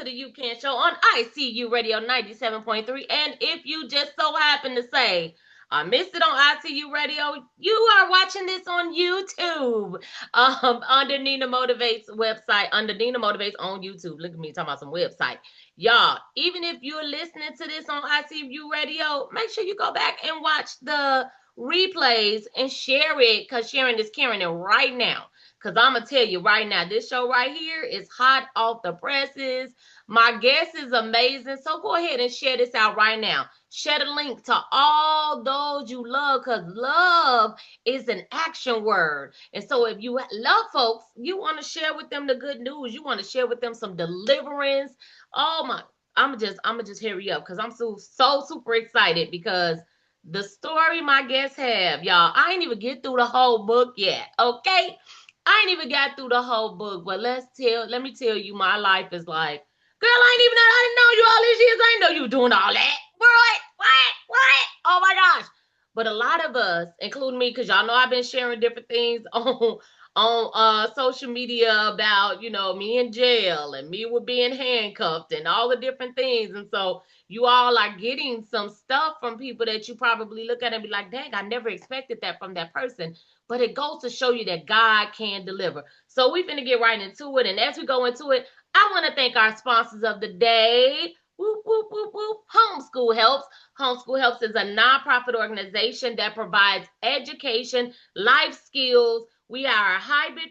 to the You Can Show on ICU Radio 97.3. And if you just so happen to say, I missed it on ICU Radio, you are watching this on YouTube. Under Nina Motivates website, under Nina Motivates on YouTube. Look at me talking about some website. Y'all, even if you're listening to this on ICU Radio, make sure you go back and watch the replays and share it, because sharing is caring. And right now, because I'm going to tell you right now, this show right here is hot off the presses. My guest is amazing. So go ahead and share this out right now. Share the link to all those you love, because love is an action word. And so if you love folks, you want to share with them the good news. You want to share with them some deliverance. Oh my, I'm just hurry up, because I'm so super excited, because the story my guests have, y'all, I ain't even get through the whole book yet, okay? I ain't even got through the whole book, but let me tell you, my life is like, girl, I didn't know you all these years. I didn't know you were doing all that. What? Oh my gosh. But a lot of us, including me, because y'all know I've been sharing different things on social media about, me in jail and me with being handcuffed and all the different things. And so you all are getting some stuff from people that you probably look at and be like, dang, I never expected that from that person. But it goes to show you that God can deliver. So we're going to get right into it. And as we go into it, I want to thank our sponsors of the day. Whoop, whoop, whoop, whoop. Homeschool Helps. Homeschool Helps is a nonprofit organization that provides education, life skills. We are a hybrid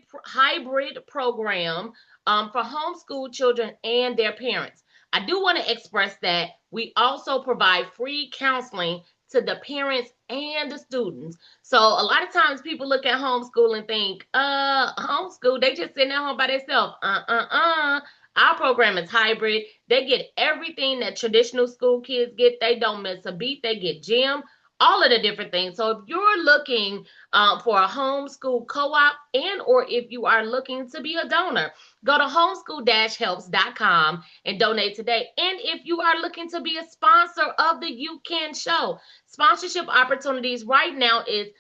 program for homeschool children and their parents. I do want to express that we also provide free counseling to the parents and the students. So a lot of times people look at homeschool and think, homeschool, they just sitting at home by themselves. Our program is hybrid. They get everything that traditional school kids get. They don't miss a beat. They get gym, all of the different things. So if you're looking for a homeschool co-op, and or if you are looking to be a donor, go to homeschool-helps.com and donate today. And if you are looking to be a sponsor of the You Can Show, sponsorship opportunities right now is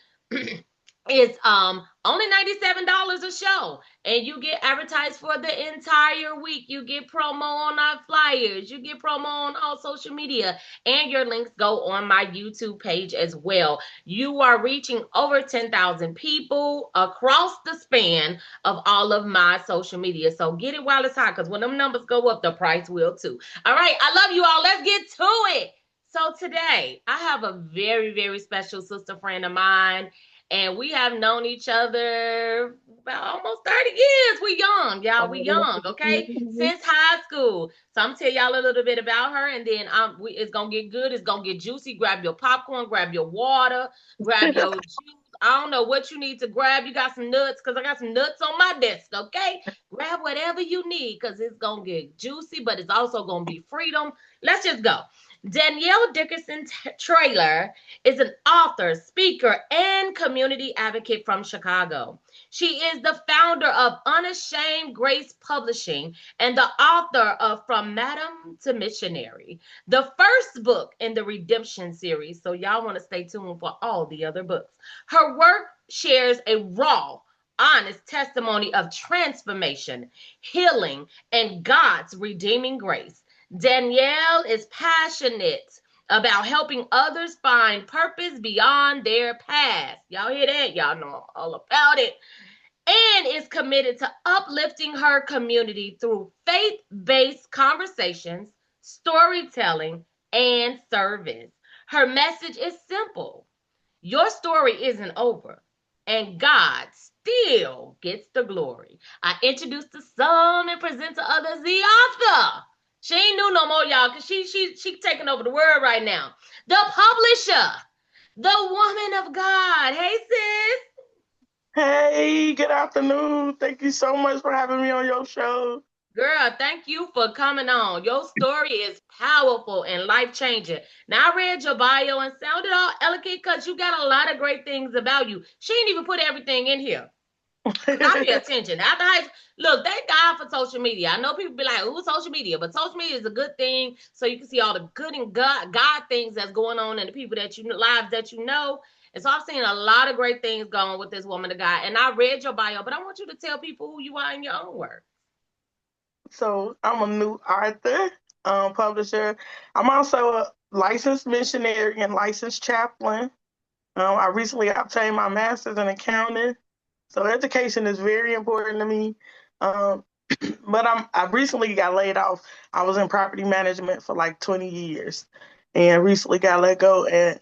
only $97 a show, and you get advertised for the entire week. You get promo on our flyers, you get promo on all social media, and your links go on my YouTube page as well. You are reaching over 10,000 people across the span of all of my social media. So get it while it's hot, because when them numbers go up, the price will too. All right, I love you all. Let's get to it. So today I have a very, very special sister friend of mine. And we have known each other about almost 30 years. We young, y'all. We young, okay? Since high school. So I'm tell y'all a little bit about her, and then it's going to get good. It's going to get juicy. Grab your popcorn, grab your water, grab your juice. I don't know what you need to grab. You got some nuts, because I got some nuts on my desk, okay? Grab whatever you need, because it's going to get juicy, but it's also going to be freedom. Let's just go. Danielle Dickerson Traylor is an author, speaker, and community advocate from Chicago. She is the founder of Unashamed Grace Publishing and the author of From Madam to Missionary, the first book in the Redemption series. So y'all want to stay tuned for all the other books. Her work shares a raw, honest testimony of transformation, healing, and God's redeeming grace. Danielle is passionate about helping others find purpose beyond their past. Y'all hear that? Y'all know all about it. And is committed to uplifting her community through faith-based conversations, storytelling, and service. Her message is simple. Your story isn't over, and God still gets the glory. I introduce to some and present to others the author. She ain't new no more, y'all, because she taking over the world right now. The publisher, the woman of God. Hey, sis. Hey, good afternoon. Thank you so much for having me on your show. Girl, thank you for coming on. Your story is powerful and life-changing. Now, I read your bio and sounded all elegant, because you got a lot of great things about you. She ain't even put everything in here. I pay attention. After high school, look, thank God for social media. I know people be like, "Ooh, social media," but social media is a good thing, so you can see all the good and God things that's going on in the people that you lives that you know. And so I've seen a lot of great things going with this woman of God. And I read your bio, but I want you to tell people who you are in your own words. So I'm a new author, publisher. I'm also a licensed missionary and licensed chaplain. I recently obtained my master's in accounting. So education is very important to me. Um, but I recently got laid off. I was in property management for like 20 years and recently got let go. And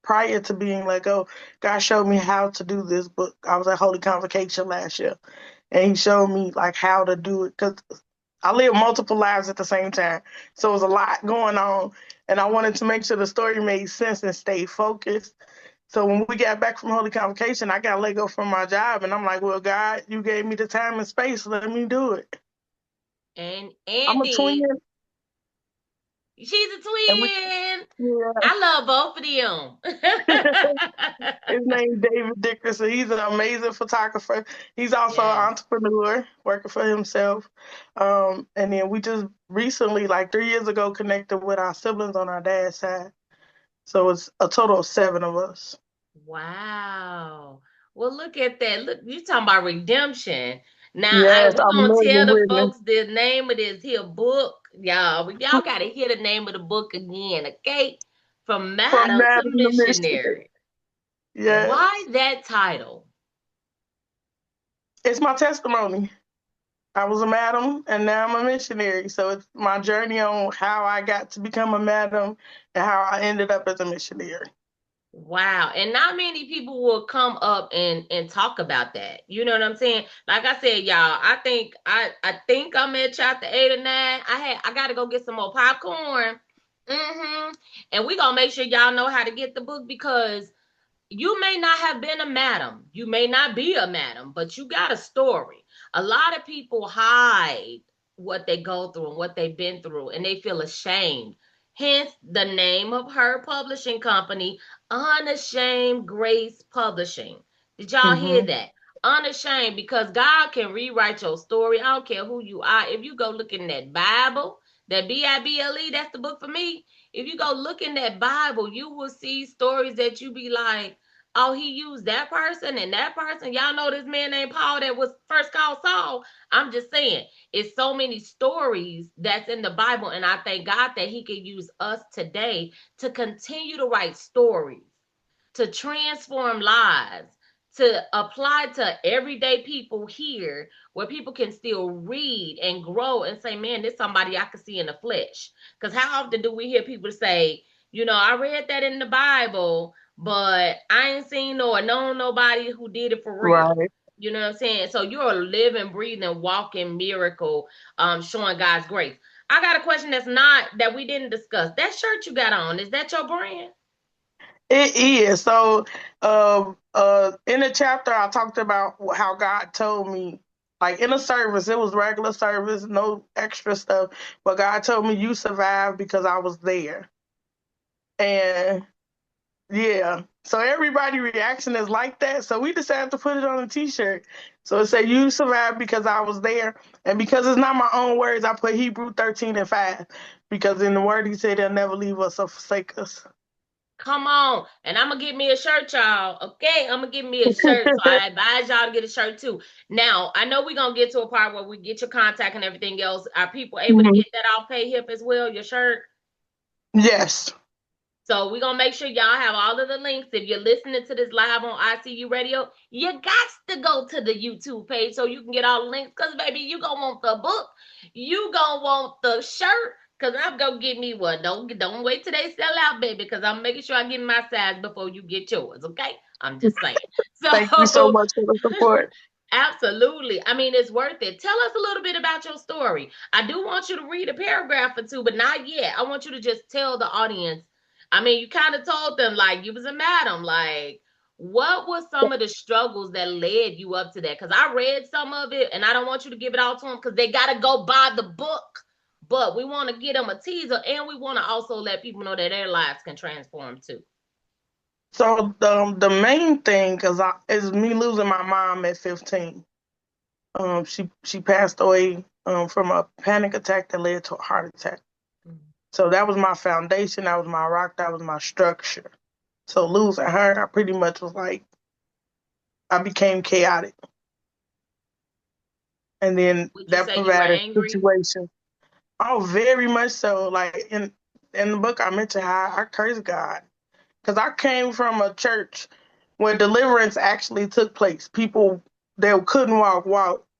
prior to being let go, God showed me how to do this book. I was at Holy Convocation last year and he showed me like how to do it because I live multiple lives at the same time. So it was a lot going on and I wanted to make sure the story made sense and stay focused. So when we got back from Holy Convocation, I got let go from my job, and I'm like, "Well, God, you gave me the time and space. Let me do it." And I'm a twin, did. She's a and we, twin. yeah. I love both of them. His name's David Dickerson. He's an amazing photographer. He's also an Yes. entrepreneur, working for himself. And then we just recently, like 3 years ago, connected with our siblings on our dad's side. So it's a total of seven of us. Wow. Well, look at that. Look, you talking about redemption. Now, Yes, we're I'm a gonna tell living the witness. folks the name of this here book, y'all. But y'all gotta hear the name of the book again, okay? From From Madam to Madden the Missionary. Missionary. Why Yes. that title? It's my testimony. I was a madam and now I'm a missionary. So it's my journey on how I got to become a madam and how I ended up as a missionary. Wow. And not many people will come up and talk about that. You know what I'm saying? Like I said, y'all, I think I'm at chapter 8 or 9. I gotta go get some more popcorn. And we gonna make sure y'all know how to get the book because you may not have been a madam. You may not be a madam, but you got a story. A lot of people hide what they go through and what they've been through, and they feel ashamed. Hence the name of her publishing company, Unashamed Grace Publishing. Did y'all hear Hmm. that? Unashamed, because God can rewrite your story. I don't care who you are. If you go look in that Bible, that Bible, that's the book for me. If you go look in that Bible, you will see stories that you be like, oh, he used that person and that person. Y'all know this man named Paul that was first called Saul. I'm just saying, it's so many stories that's in the Bible, and I thank God that he can use us today to continue to write stories, to transform lives, to apply to everyday people here where people can still read and grow and say, man, this is somebody I can see in the flesh. Because how often do we hear people say, I read that in the Bible, but I ain't seen or known nobody who did it for real. Right. You know what I'm saying? So you're a living, breathing, walking miracle, showing God's grace. I got a question that we didn't discuss. That shirt you got on, is that your brand? It is. So, in the chapter, I talked about how God told me, like in a service, it was regular service, no extra stuff, but God told me you survived because I was there. And yeah. So everybody reaction is like that. So we decided to put it on a t-shirt. So it said you survived because I was there. And because it's not my own words, I put Hebrew 13:5. Because in the word he said he'll never leave us or forsake us. Come on. And I'm gonna get me a shirt, y'all. Okay, I'm gonna get me a shirt. So I advise y'all to get a shirt too. Now, I know we're gonna get to a part where we get your contact and everything else. Are people able to Mhm. get that off pay hip as well, your shirt? Yes. So we're gonna make sure y'all have all of the links. If you're listening to this live on ICU Radio, you got to go to the YouTube page so you can get all the links. Cause baby, you gonna want the book, you gonna want the shirt. Cause I'm gonna get me one. Don't wait till they sell out, baby. Cause I'm making sure I get my size before you get yours. Okay, I'm just saying. Thank you so So much for the support. absolutely. I mean, it's worth it. Tell us a little bit about your story. I do want you to read a paragraph or two, but not yet. I want you to just tell the audience. I mean, you kind of told them like you was a madam. Like, what was some of the struggles that led you up to that? Because I read some of it, and I don't want you to give it all to them because they got to go buy the book. But we want to get them a teaser, and we want to also let people know that their lives can transform too. So the main thing is me losing my mom at 15. She passed away from a panic attack that led to a heart attack. Mm. So that was my foundation, that was my rock, that was my structure. So losing her, I pretty much was like I became chaotic. And then Would you that say you were provided angry? situation. Oh, very much so. Like in the book, I mentioned how I cursed God because I came from a church where deliverance actually took place. People that couldn't walk.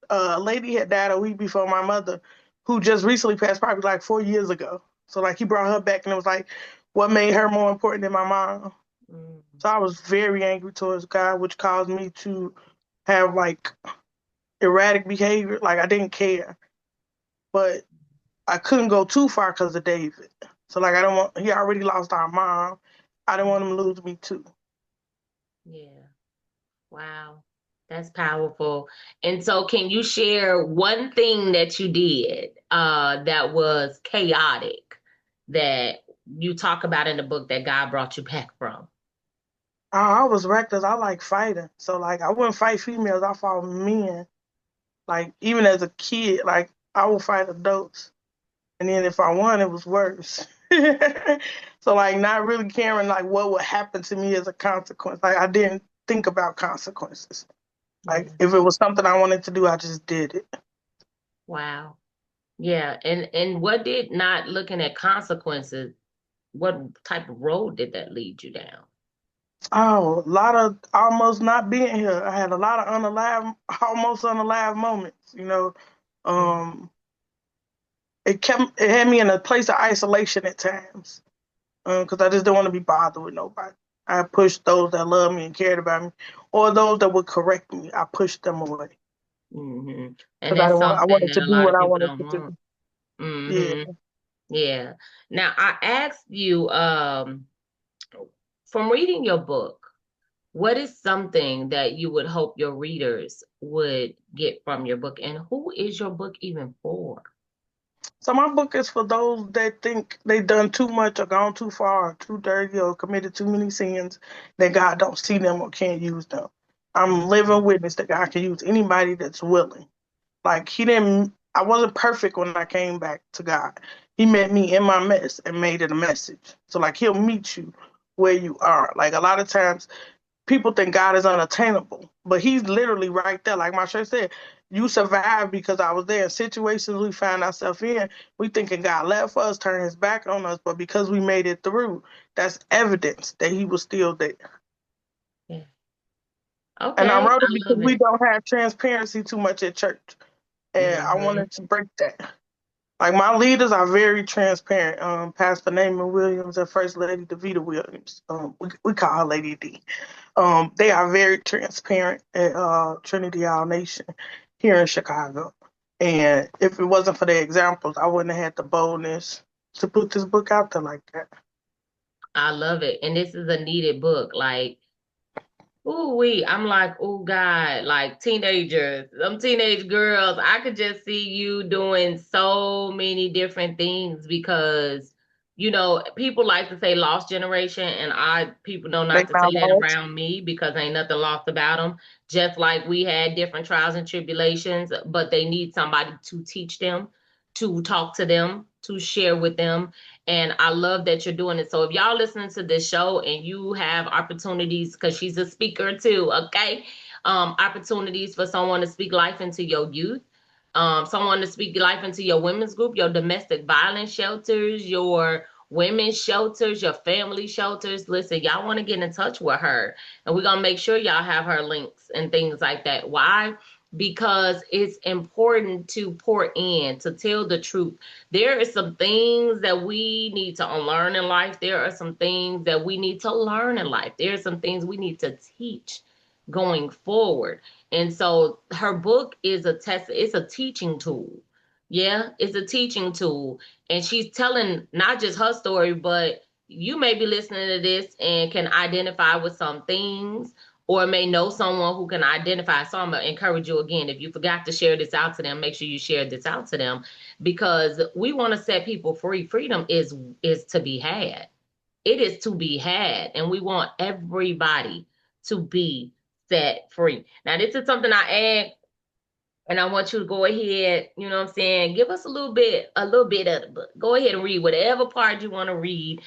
A lady had died a week before my mother, who just recently passed, probably like 4 years ago. So like he brought her back, and it was like, what made her more important than my mom? Mm, So I was very angry towards God, which caused me to have like erratic behavior. Like I didn't care, but I couldn't go too far because of David. So like I don't want he already lost our mom. I didn't want him to lose me too. yeah. Wow. That's powerful. And so can you share one thing that you did that was chaotic that you talk about in the book that God brought you back from? I was reckless. I like fighting. So like I wouldn't fight females, I fought men. Like even as a kid, like I would fight adults. And then if I won, it was worse. So like not really caring like what would happen to me as a consequence. Like I didn't think about consequences. Like Yeah. if it was something I wanted to do, I just did it. Wow. Yeah. And what did not looking at consequences, what type of road did that lead you down? Oh, a lot of almost not being here. I had a lot of almost unalive moments. Mm. Um, it had me in a place of isolation at times because I just didn't want to be bothered with nobody. I pushed those that loved me and cared about me, or those that would correct me. I pushed them away Hmm. And because I that's didn't want. I something wanted that to a do lot what of I people wanted don't to want. do. Yeah. Hmm. Yeah. Now I asked you, from reading your book, what is something that you would hope your readers would get from your book, and who is your book even for? So my book is for those that think they done too much or gone too far, or too dirty, or committed too many sins that God don't see them or can't use them. I'm living witness that God can use anybody that's willing. Like he didn't. I wasn't perfect when I came back to God. He met me in my mess and made it a message. So like he'll meet you where you are. Like a lot of times people think God is unattainable, but He's literally right there. Like my church said, you survived because I was there. In situations we find ourselves in, we thinking God left us, turned His back on us, but because we made it through, that's evidence that He was still there. Yeah. And I Okay, wrote it I because love we it. don't have transparency too much at church, and I Hmm. wanted to break that. Like my leaders are very transparent. Pastor Naaman Williams and First Lady Davita Williams. We call her Lady D. They are very transparent at Trinity All Nation here in Chicago. And if it wasn't for their examples, I wouldn't have had the boldness to put this book out there like that. I love it. And this is a needed book. Like, ooh, I'm like, oh God, like teenagers, some teenage girls. I could just see you doing so many different things because, people like to say lost generation, and people know They not to say found that out. around me because ain't nothing lost about them. Just like we had different trials and tribulations, but they need somebody to teach them, to talk to them, to share with them. And I love that you're doing it. So if y'all listening to this show and you have opportunities, because she's a speaker too, okay? Opportunities for someone to speak life into your youth, someone to speak life into your women's group, your domestic violence shelters, your women's shelters, your family shelters. Listen, y'all want to get in touch with her. And we're going to make sure y'all have her links and things like that. Why? Because it's important to pour in, to tell the truth. There are some things that we need to unlearn in life. There are some things that we need to learn in life. There are some things we need to teach going forward. And so her book is it's a teaching tool. Yeah, it's a teaching tool. And she's telling not just her story, but you may be listening to this and can identify with some things or may know someone who can identify. So I'm going to encourage you again, if you forgot to share this out to them, make sure you share this out to them because we want to set people free. Freedom is to be had. It is to be had, and we want everybody to be set free. Now, this is something I add, and I want you to go ahead, you know what I'm saying? Give us a little bit of the book. Go ahead and read whatever part you want to read.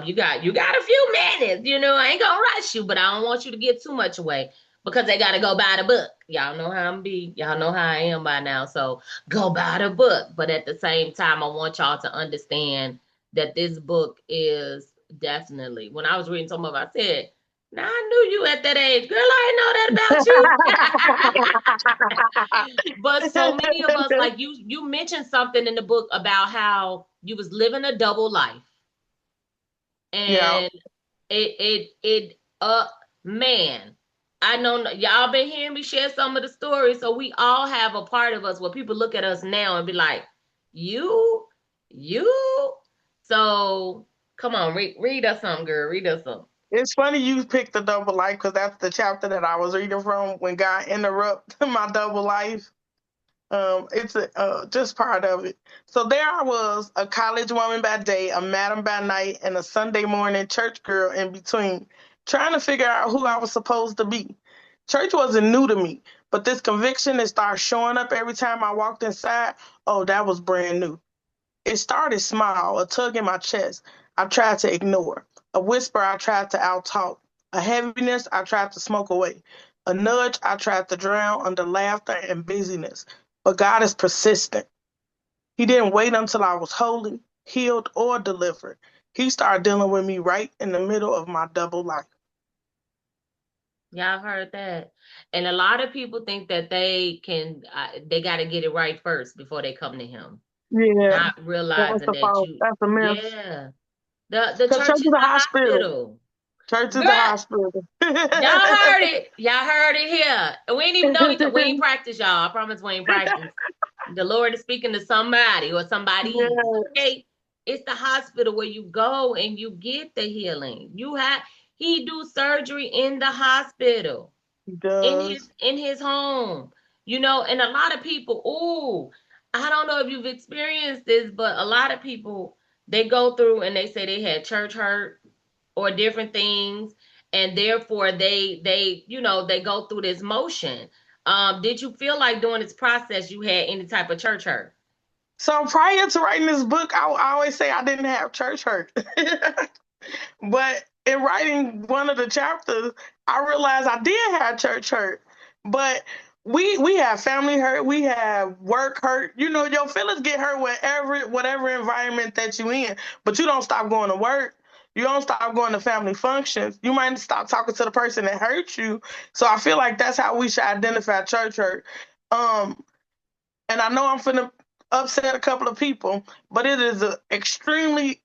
You got a few minutes, I ain't gonna rush you, but I don't want you to get too much away. because they got to go buy the book. Y'all know how y'all know how I am by now. So go buy the book. But at the same time, I want y'all to understand that this book is definitely, when I was reading some of it, I said, now I knew you at that age. Girl, I didn't know that about you. But so many of us, like you mentioned something in the book about how you was living a double life. Yeah. And it man, I know y'all been hearing me share some of the stories, so we all have a part of us where people look at us now and be like, you. So come on, read us something, girl. Read us something. It's funny you picked the double life because that's the chapter that I was reading from when God interrupted my double life. It's just part of it. So there I was, a college woman by day, a madam by night, and a Sunday morning church girl in between, trying to figure out who I was supposed to be. Church wasn't new to me, but this conviction that started showing up every time I walked inside, oh, that was brand new. It started small, a tug in my chest I tried to ignore, a whisper I tried to outtalk, a heaviness I tried to smoke away, a nudge I tried to drown under laughter and busyness. But God is persistent. He didn't wait until I was holy, healed, or delivered. He started dealing with me right in the middle of my double life. Y'all heard that? And a lot of people think that they got to get it right first before they come to him, Yeah, not that's realizing a that false, you, that's a myth. yeah, the Because church church is is a a hospital. hospital. Church is a Girl, hospital. y'all heard it. Y'all heard it here. We ain't even know each other. We ain't practice, y'all. I promise we ain't practice. The Lord is speaking to somebody or somebody's. Yeah, Okay. It's the hospital where you go and you get the healing. He do surgery in the hospital, he in does. his home. And a lot of people, ooh, I don't know if you've experienced this, but a lot of people they go through and they say they had church hurt or different things, and therefore they go through this motion. Did you feel like during this process you had any type of church hurt? So prior to writing this book, I always say I didn't have church hurt. But in writing one of the chapters, I realized I did have church hurt. But we have family hurt, we have work hurt. You know, your feelings get hurt whatever environment that you in. But you don't stop going to work. You don't stop going to family functions. You might stop talking to the person that hurt you. So I feel like that's how we should identify church hurt. Um, and I know I'm finna upset a couple of people, but it is an extremely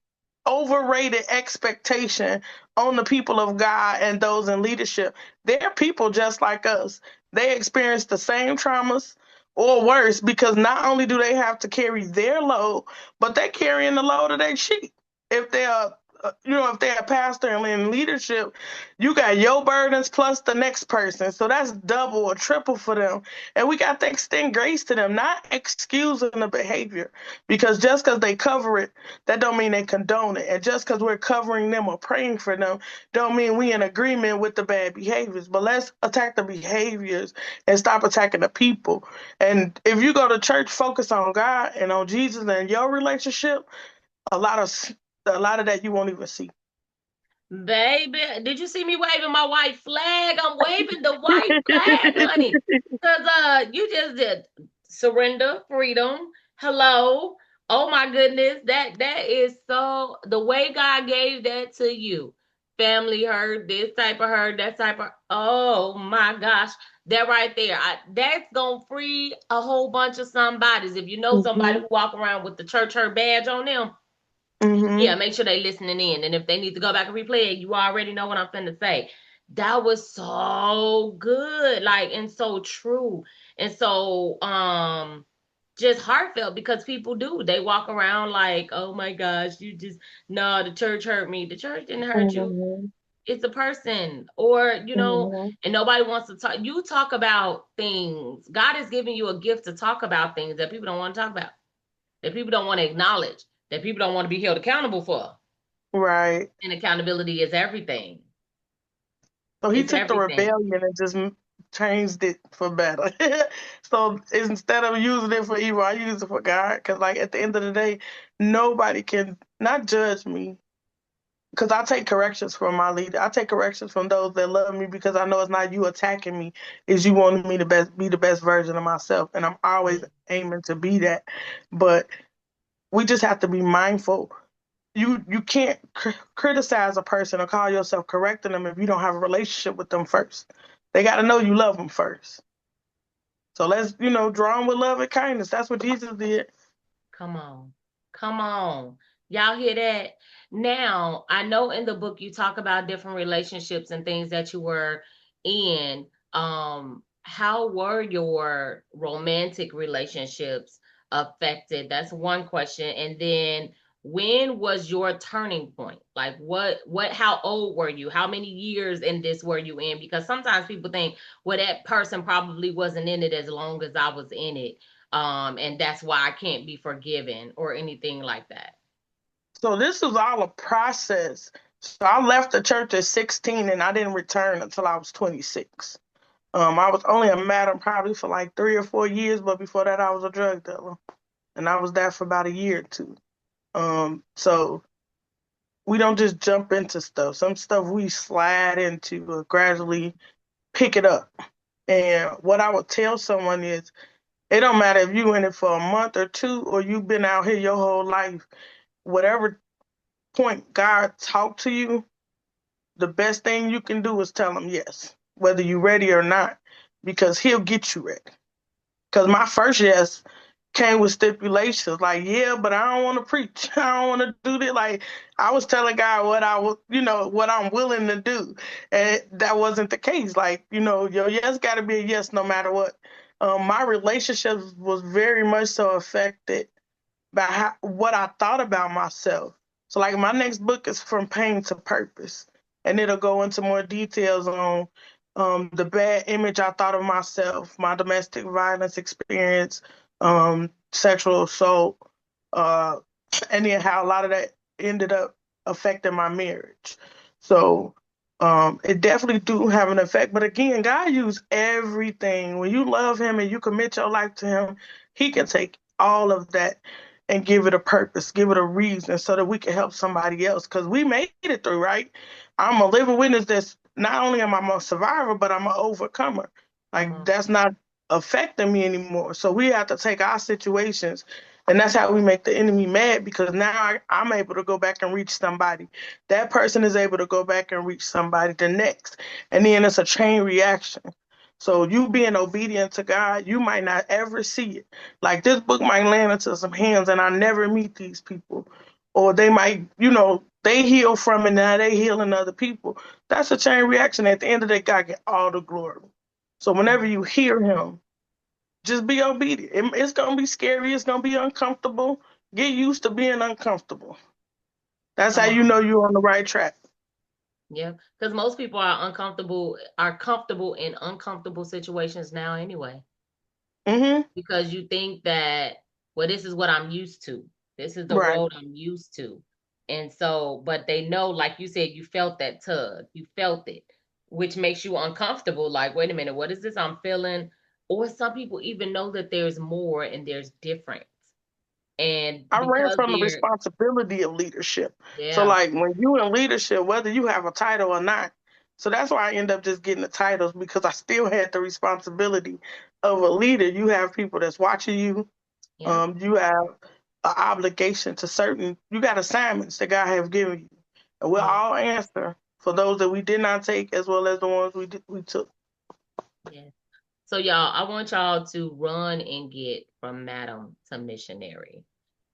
overrated expectation on the people of God and those in leadership. They're people just like us. They experience the same traumas or worse because not only do they have to carry their load, but they're carrying the load of their sheep. If they're if they're a pastor and in leadership, you got your burdens plus the next person. So that's double or triple for them. And we got to extend grace to them, not excusing the behavior. Because just because they cover it, that don't mean they condone it. And just because we're covering them or praying for them, don't mean we in agreement with the bad behaviors. But let's attack the behaviors and stop attacking the people. And if you go to church, focus on God and on Jesus and your relationship, a lot of a lot of that you won't even see. Baby, did you see me waving my white flag? I'm waving the white flag, honey. Cause you just did surrender, freedom. Hello. Oh my goodness. That is so the way God gave that to you. Family hurt, this type of hurt, that type of oh my gosh. That right there. That's gonna free a whole bunch of somebodies. If you know somebody Mm-hmm. who walk around with the church hurt badge on them, yeah, Mm-hmm. make sure they listening in. And if they need to go back and replay it, you already know what I'm finna say. That was so good, like, and so true. And so just heartfelt, because people do. They walk around like, oh my gosh, you just no, the church hurt me. The church didn't hurt you. Mm-hmm. It's a person. Or, Mm-hmm. and nobody wants to talk. You talk about things. God has given you a gift to talk about things that people don't want to talk about, that people don't want to acknowledge, that people don't want to be held accountable for. Right. And accountability is everything. So he It's took the everything. rebellion and just changed it for better. So instead of using it for evil, I use it for God. Because, like, at the end of the day, nobody can not judge me. because I take corrections from my leader. I take corrections from those that love me because I know it's not you attacking me, it's you wanting me to be the best version of myself. And I'm always Yeah. aiming to be that. But we just have to be mindful. You can't criticize a person or call yourself correcting them if you don't have a relationship with them first. They got to know you love them first. So let's, draw them with love and kindness. That's what Jesus did. Come on. Come on. Y'all hear that? Now, I know in the book you talk about different relationships and things that you were in. How were your romantic relationships affected? That's one question. And then when was your turning point? Like how old were you? How many years in this were you in? Because sometimes people think, well, that person probably wasn't in it as long as I was in it, and that's why I can't be forgiven or anything like that. So this was all a process. So I left the church at 16 and I didn't return until I was 26. I was only a madam probably for like 3 or 4 years, but before that I was a drug dealer. And I was there for about a year or two. So we don't just jump into stuff. Some stuff we slide into or gradually pick it up. And what I would tell someone is it don't matter if you in it for a month or two or you've been out here your whole life, whatever point God talked to you, the best thing you can do is tell him yes, whether you're ready or not, because he'll get you ready. Because my first yes came with stipulations like, yeah, but I don't want to preach. I don't want to do this. Like, I was telling God what I was, what I'm willing to do. And that wasn't the case. Like, your yes got to be a yes no matter what. My relationships was very much so affected by what I thought about myself. So, like, my next book is From Pain to Purpose, and it'll go into more details on the bad image I thought of myself, my domestic violence experience, sexual assault, uh, and then how a lot of that ended up affecting my marriage. So, it definitely do have an effect. But again, God used everything. When you love Him and you commit your life to Him, He can take all of that and give it a purpose, give it a reason so that we can help somebody else. Because we made it through, right? I'm a living witness that's not only am I a survivor, but I'm an overcomer. Come Like on. that's not affecting me anymore. So we have to take our situations, and that's how we make the enemy mad because now I'm able to go back and reach somebody. That person is able to go back and reach somebody the next. And then it's a chain reaction. So you being obedient to God, you might not ever see it. Like this book might land into some hands and I never meet these people. Or they might, they heal from it now they healing other people. That's a chain reaction. At the end of the day, God get all the glory. So whenever you hear him, just be obedient. It's gonna be scary, it's gonna be uncomfortable. Get used to being uncomfortable. That's how Come you know on. you're on the right track. Yeah. Because most people are comfortable in uncomfortable situations now anyway. Mm-hmm. Because you think that, well, this is what I'm used to. This is the Right. road I'm used to. And so, but they know, like you said, you felt that tug, you felt it, which makes you uncomfortable. Like, wait a minute, what is this I'm feeling? Or some people even know that there's more and there's difference. And I ran because from the they're, responsibility of leadership. So yeah, like when you in leadership, whether you have a title or not, so that's why I end up just getting the titles because I still had the responsibility of a leader. You have people that's watching you. yeah, You have an obligation to you got assignments that God have given you. And we'll yeah, all answer for those that we did not take as well as the ones we took. yeah. So y'all, I want y'all to run and get From Madam to Missionary,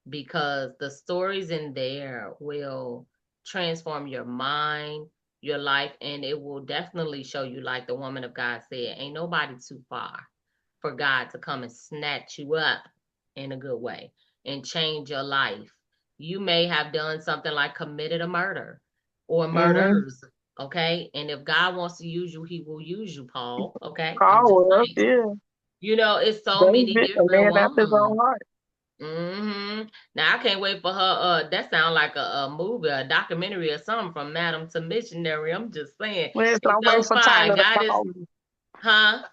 because the stories in there will transform your mind, your life, and it will definitely show you, like the woman of God said, ain't nobody too far for God to come and snatch you up in a good way and change your life. You may have done something like committed a murder or Mm-hmm. murders, okay? And if God wants to use you, he will use you, Paul, okay? I'm just Paul, saying. yeah. It's so many David, a different man after his own ones. heart. Now I can't wait for her. That sounds like a movie, a documentary, or something, From Madam to Missionary. I'm just saying, Listen, it's I'm waiting so for fine. Tyler to God is, call me. huh?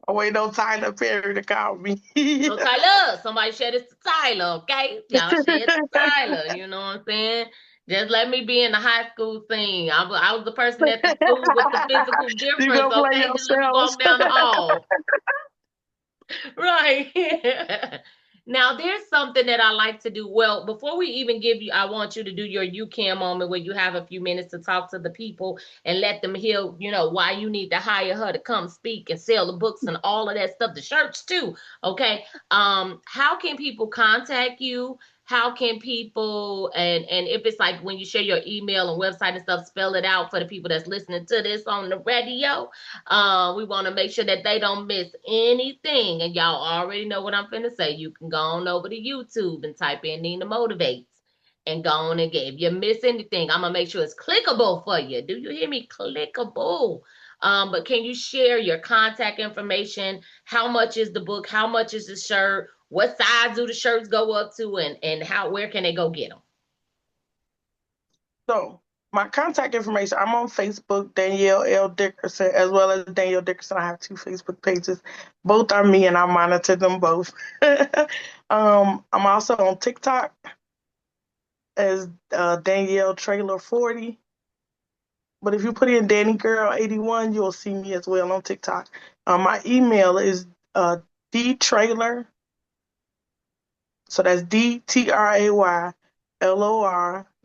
I'm waiting on Tyler Perry to call me. So Tyler, somebody share this to Tyler, okay? Y'all share it to Tyler. You know what I'm saying? Just let me be in the high school scene. I was the person at the school with the physical You difference. gonna play Okay, just let me yourselves. walk down the hall. Right. Now, there's something that I like to do. Well, before we even give you, I want you to do your you can moment where you have a few minutes to talk to the people and let them hear, why you need to hire her to come speak and sell the books and all of that stuff, the shirts too. Okay. How can people contact you? How can people and if it's like when you share your email and website and stuff, spell it out for the people that's listening to this on the radio. We want to make sure that they don't miss anything. And y'all already know what I'm finna say. You can go on over to YouTube and type in Nina Motivates and go on and get. If you miss anything, I'm gonna make sure it's clickable for you. Do you hear me? Clickable. But can you share your contact information? How much is the book? How much is the shirt? What size do the shirts go up to? And where can they go get them? So my contact information, I'm on Facebook, Danielle L. Dickerson, as well as Danielle Dickerson. I have two Facebook pages. Both are me and I monitor them both. I'm also on TikTok as Danielle Traylor 40. But if you put in Danny Girl 81, you'll see me as well on TikTok. My email is dtrailer. So that's DTRAYLOR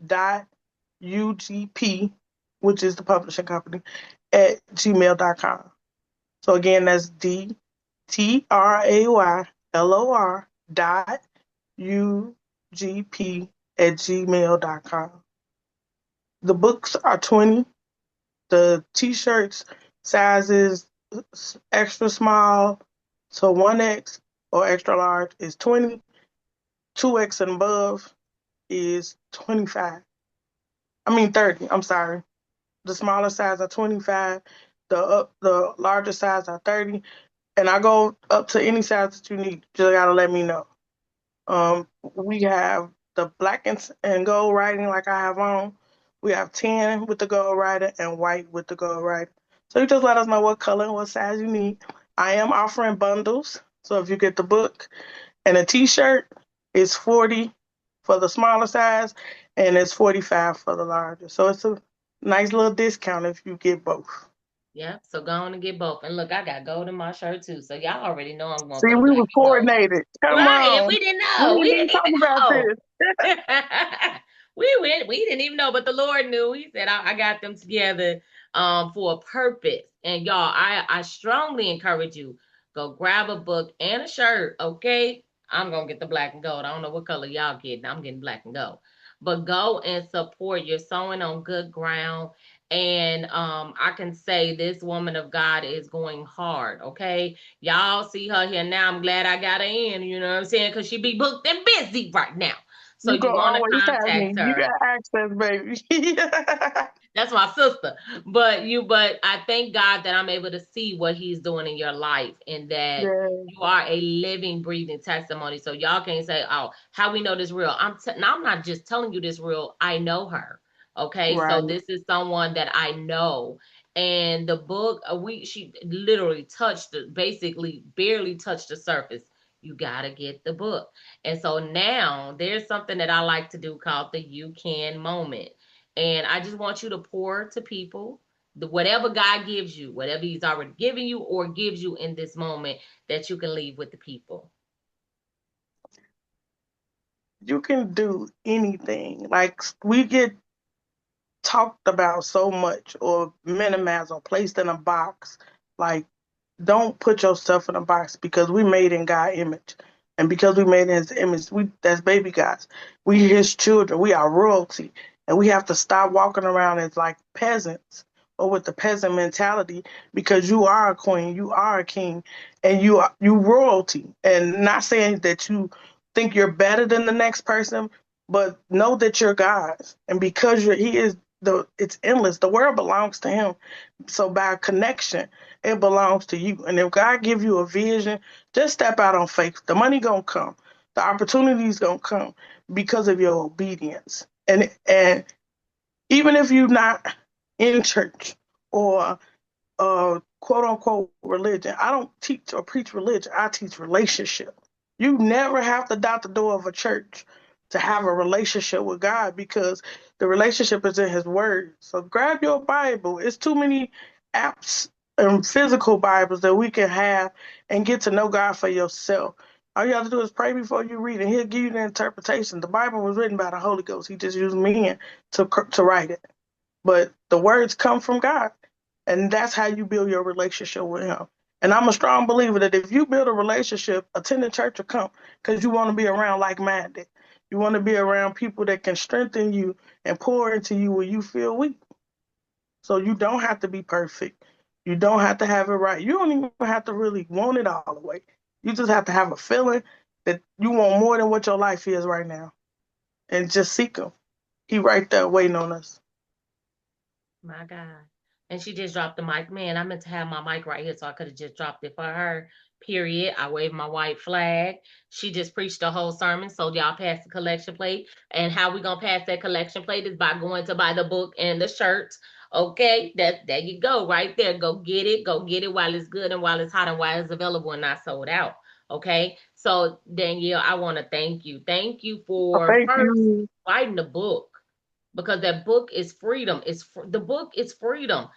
dot UGP, which is the publishing company, at gmail.com. So again, that's DTRAYLOR dot UGP at gmail.com. The books are 20. The t-shirts sizes extra small, so 1X or extra large is 20. 2X and above is 25. I mean 30. I'm sorry. The smaller size are 25. The larger size are 30. And I go up to any size that you need. Just gotta let me know. We have the black and gold writing like I have on. We have tan with the gold writing and white with the gold writing. So you just let us know what color and what size you need. I am offering bundles. So if you get the book and a t-shirt, it's 40 for the smaller size and it's 45 for the larger. So it's a nice little discount if you get both. Yeah, so go on and get both. And look, I got gold in my shirt too. So y'all already know I'm going See, for the we black were and gold. coordinated. Come Right, and on. we didn't We know. We didn't even didn't talk about even know. this. We didn't even know, but the Lord knew. He said, I got them together for a purpose. And y'all, I strongly encourage you, go grab a book and a shirt, okay? I'm gonna get the black and gold. I don't know what color y'all getting. I'm getting black and gold. But go and support. You're sowing on good ground. And I can say this woman of God is going hard, okay? Y'all see her here now. I'm glad I got her in, you know what I'm saying? Because she be booked and busy right now. So You you can want to always have me. contact You her. got access, baby. That's my sister. But I thank God that I'm able to see what he's doing in your life and that Yeah, you are a living, breathing testimony. So y'all can't say, oh, how we know this real. Now I'm not just telling you this real. I know her. Okay. So right. this is someone that I know. And the book, she literally basically barely touched the surface. You gotta get the book. And so now there's something that I like to do called the you can moment. And I just want you to pour to people whatever God gives you, whatever He's already given you or gives you in this moment that you can leave with the people. You can do anything. Like we get talked about so much or minimized or placed in a box. Like, don't put yourself in a box because we made in God's image. And because we made in his image, we that's baby gods. We his children. We are royalty. And we have to stop walking around as like peasants or with the peasant mentality because you are a queen, you are a king, and you royalty. And not saying that you think you're better than the next person, but know that you're God's. And because he is it's endless. The world belongs to him. So by connection, it belongs to you. And if God give you a vision, just step out on faith. The money gonna come. The opportunities gonna come because of your obedience. And even if you're not in church or quote unquote religion, I don't teach or preach religion. I teach relationship. You never have to dot the door of a church to have a relationship with God, because the relationship is in His Word. So grab your Bible. It's too many apps and physical Bibles that we can have and get to know God for yourself. All you have to do is pray before you read, and He'll give you the interpretation. The Bible was written by the Holy Ghost. He just used men to write it. But the words come from God. And that's how you build your relationship with Him. And I'm a strong believer that if you build a relationship, attending church will come, because you want to be around like minded. You want to be around people that can strengthen you and pour into you when you feel weak. So you don't have to be perfect. You don't have to have it right. You don't even have to really want it all the way. You just have to have a feeling that you want more than what your life is right now. And just seek Him. He right there waiting on us. My God. And she just dropped the mic. Man, I meant to have my mic right here, so I could have just dropped it for her. Period. I waved my white flag. She just preached the whole sermon. So y'all pass the collection plate. And how we gonna pass that collection plate is by going to buy the book and the shirts. Okay, there you go, right there. Go get it. Go get it while it's good and while it's hot and while it's available and not sold out. Okay. So Danielle, I want to thank you. Thank you for Thank first you. writing the book, because that book is freedom. The book is freedom.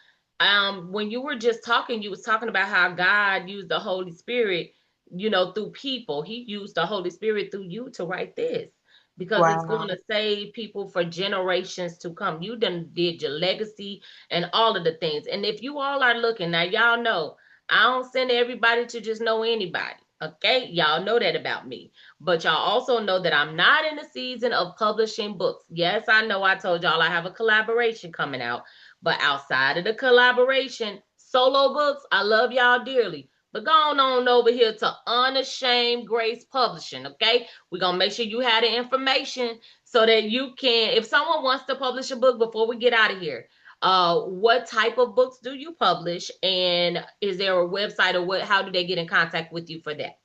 When you were just talking, you was talking about how God used the Holy Spirit, through people. He used the Holy Spirit through you to write this, because it's going Wow. to save people for generations to come. You done did your legacy and all of the things. And if you all are looking now, y'all know I don't send everybody to just know anybody. Okay, y'all know that about me. But y'all also know that I'm not in the season of publishing books. Yes, I know I told y'all I have a collaboration coming out. But outside of the collaboration, solo books, I love y'all dearly. But go on over here to Unashamed Grace Publishing, okay? We're going to make sure you have the information so that you can, if someone wants to publish a book before we get out of here, what type of books do you publish? And is there a website, or how do they get in contact with you for that?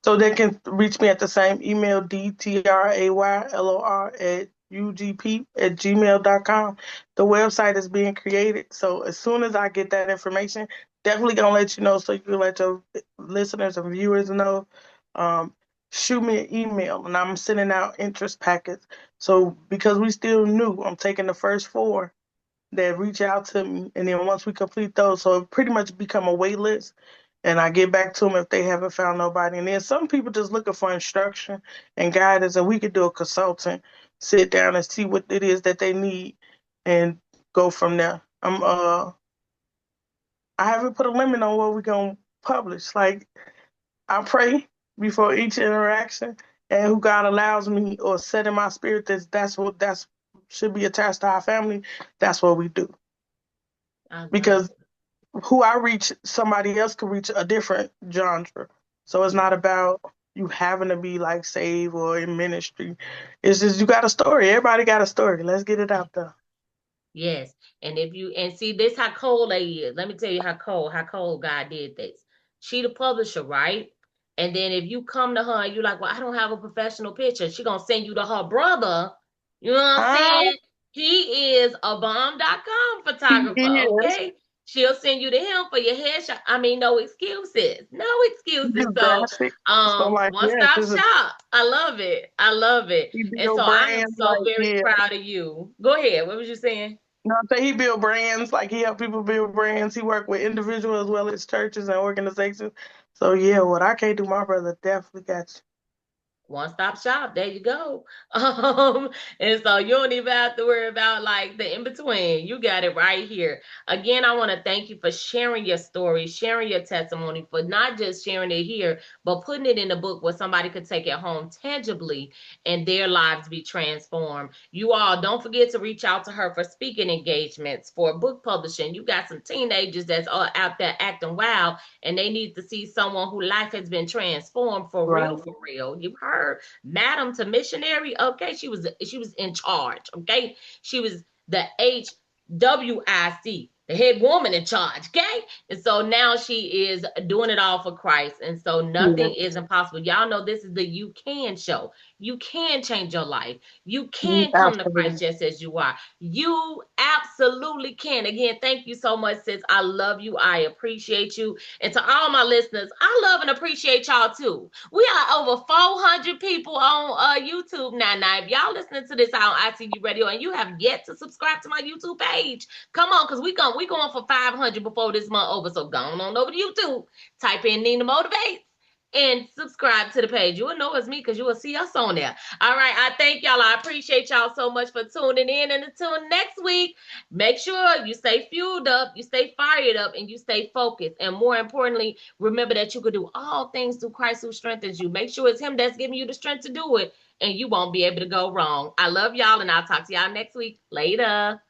So they can reach me at the same email, DTRAYLOR@UGP@gmail.com. The website is being created. So as soon as I get that information, definitely gonna let you know, so you can let your listeners and viewers know. Um, Shoot me an email, and I'm sending out interest packets. So because we still new, I'm taking the first four that reach out to me, and then once we complete those, so it pretty much become a wait list, and I get back to them if they haven't found nobody. And then some people just looking for instruction and guidance, and we could do a consultant, sit down and see what it is that they need, and go from there. I haven't put a limit on what we're gonna publish. Like, I pray before each interaction, and who God allows me or set in my spirit that's should be attached to our family. That's what we do, I love because who I reach, somebody else could reach a different genre. So it's it. not about you having to be like saved or in ministry. It's just you got a story. Everybody got a story. Let's get it out there. Yes. And if you and see this how cold they is. Let me tell you how cold God did this. She the publisher, right? And then if you come to her and you're like, well, I don't have a professional picture, she gonna send you to her brother. You know what I'm Huh? saying? He is a bomb.com He photographer, is. okay? She'll send you to him for your headshot. I mean, no excuses. No He excuses. do So graphic. So like, one yes, stop this is shop. I love it. I love it. he And so build I am brands so like, very yeah. proud of you. Go ahead. What was you saying? No, I say he build brands, like he help people build brands. He work with individuals as well as churches and organizations. So yeah, what I can't do, my brother definitely got One stop shop. There you go. Um, and so you don't even have to worry about like the in between. You got it right here. Again, I want to thank you for sharing your story, sharing your testimony, for not just sharing it here, but putting it in a book where somebody could take it home tangibly and their lives be transformed. You all don't forget to reach out to her for speaking engagements, for book publishing. You got some teenagers that's out there acting wild, and they need to see someone whose life has been transformed for you. real, Right. for real. You heard, Madam to Missionary. Okay, she was in charge. Okay, she was the HWIC. the head woman in charge, okay? And so now she is doing it all for Christ. And so Yeah. nothing is impossible. Y'all know this is the You Can show. You can change your life. You Mm, can come to Christ absolutely. just as you are. You absolutely can. Again, thank you so much, sis. I love you. I appreciate you. And to all my listeners, I love and appreciate y'all too. We are over 400 people on YouTube now. Now, if y'all listening to this on ICU Radio and you have yet to subscribe to my YouTube page, come on, because we going for 500 before this month over. So go on over to YouTube, type in Nina Motivates, and subscribe to the page. You will know it's me because you will see us on there. All right. I thank y'all. I appreciate y'all so much for tuning in. And until next week, make sure you stay fueled up, you stay fired up, and you stay focused. And more importantly, remember that you can do all things through Christ who strengthens you. Make sure it's Him that's giving you the strength to do it, and you won't be able to go wrong. I love y'all, and I'll talk to y'all next week. Later.